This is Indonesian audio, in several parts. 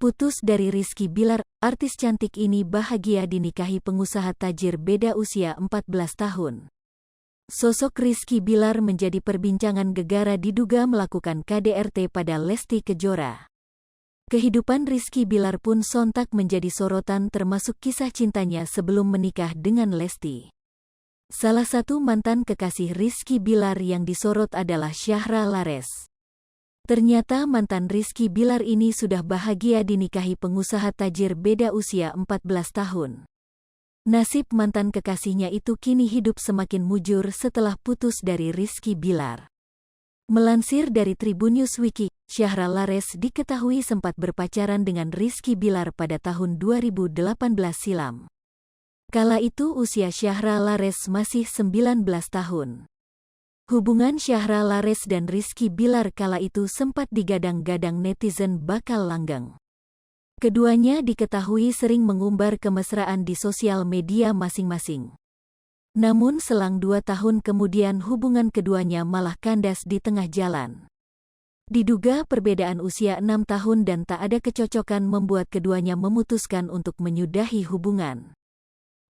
Putus dari Rizky Bilar, artis cantik ini bahagia dinikahi pengusaha tajir beda usia 14 tahun. Sosok Rizky Bilar menjadi perbincangan gegara diduga melakukan KDRT pada Lesti Kejora. Kehidupan Rizky Bilar pun sontak menjadi sorotan termasuk kisah cintanya sebelum menikah dengan Lesti. Salah satu mantan kekasih Rizky Bilar yang disorot adalah Syahra Lares. Ternyata mantan Rizky Bilar ini sudah bahagia dinikahi pengusaha tajir beda usia 14 tahun. Nasib mantan kekasihnya itu kini hidup semakin mujur setelah putus dari Rizky Bilar. Melansir dari Tribun News Wiki, Syahra Lares diketahui sempat berpacaran dengan Rizky Bilar pada tahun 2018 silam. Kala itu usia Syahra Lares masih 19 tahun. Hubungan Syahra Lares dan Rizky Bilar kala itu sempat digadang-gadang netizen bakal langgeng. Keduanya diketahui sering mengumbar kemesraan di sosial media masing-masing. Namun selang 2 tahun kemudian hubungan keduanya malah kandas di tengah jalan. Diduga perbedaan usia 6 tahun dan tak ada kecocokan membuat keduanya memutuskan untuk menyudahi hubungan.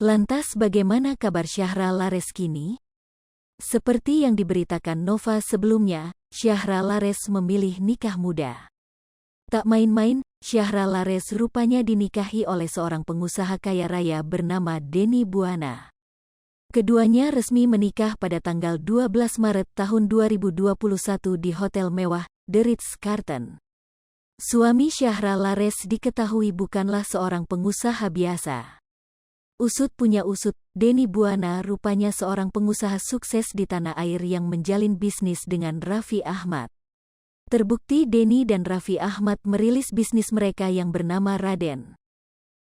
Lantas bagaimana kabar Syahra Lares kini? Seperti yang diberitakan Nova sebelumnya, Syahra Lares memilih nikah muda. Tak main-main, Syahra Lares rupanya dinikahi oleh seorang pengusaha kaya raya bernama Denny Buana. Keduanya resmi menikah pada tanggal 12 Maret tahun 2021 di hotel mewah, The Ritz-Carlton. Suami Syahra Lares diketahui bukanlah seorang pengusaha biasa. Usut punya usut, Denny Buana rupanya seorang pengusaha sukses di tanah air yang menjalin bisnis dengan Raffi Ahmad. Terbukti Denny dan Raffi Ahmad merilis bisnis mereka yang bernama Raden.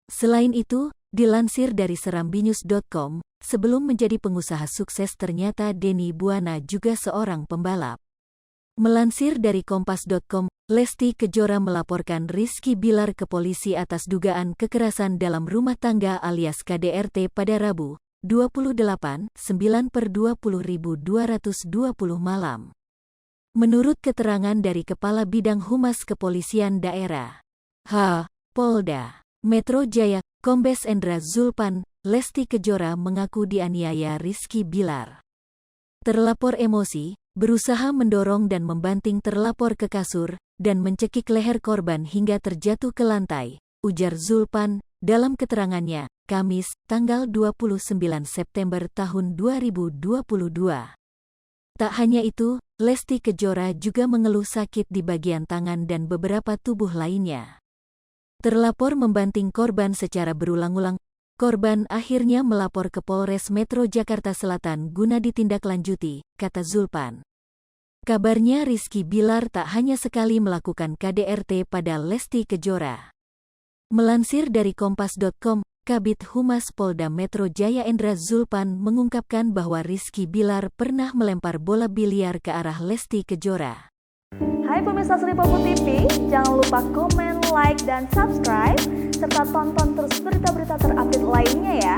Selain itu, dilansir dari serambinews.com, sebelum menjadi pengusaha sukses ternyata Denny Buana juga seorang pembalap. Melansir dari kompas.com, Lesti Kejora melaporkan Rizky Bilar ke polisi atas dugaan kekerasan dalam rumah tangga alias KDRT pada Rabu, 28/9/20.220 malam. Menurut keterangan dari Kepala Bidang Humas Kepolisian Daerah Polda Metro Jaya, Kombes Endra Zulpan, Lesti Kejora mengaku dianiaya Rizky Bilar. Terlapor emosi, berusaha mendorong dan membanting terlapor ke kasur, dan mencekik leher korban hingga terjatuh ke lantai, ujar Zulpan, dalam keterangannya, Kamis, tanggal 29 September tahun 2022. Tak hanya itu, Lesti Kejora juga mengeluh sakit di bagian tangan dan beberapa tubuh lainnya. Terlapor membanting korban secara berulang-ulang. Korban akhirnya melapor ke Polres Metro Jakarta Selatan guna ditindaklanjuti, kata Zulpan. Kabarnya Rizky Bilar tak hanya sekali melakukan KDRT pada Lesti Kejora. Melansir dari kompas.com, Kabid Humas Polda Metro Jaya Endra Zulpan mengungkapkan bahwa Rizky Bilar pernah melempar bola biliar ke arah Lesti Kejora. Hai pemirsa Sri Popo TV, jangan lupa komen, like, dan subscribe, serta tonton terus berita-berita terupdate lainnya ya.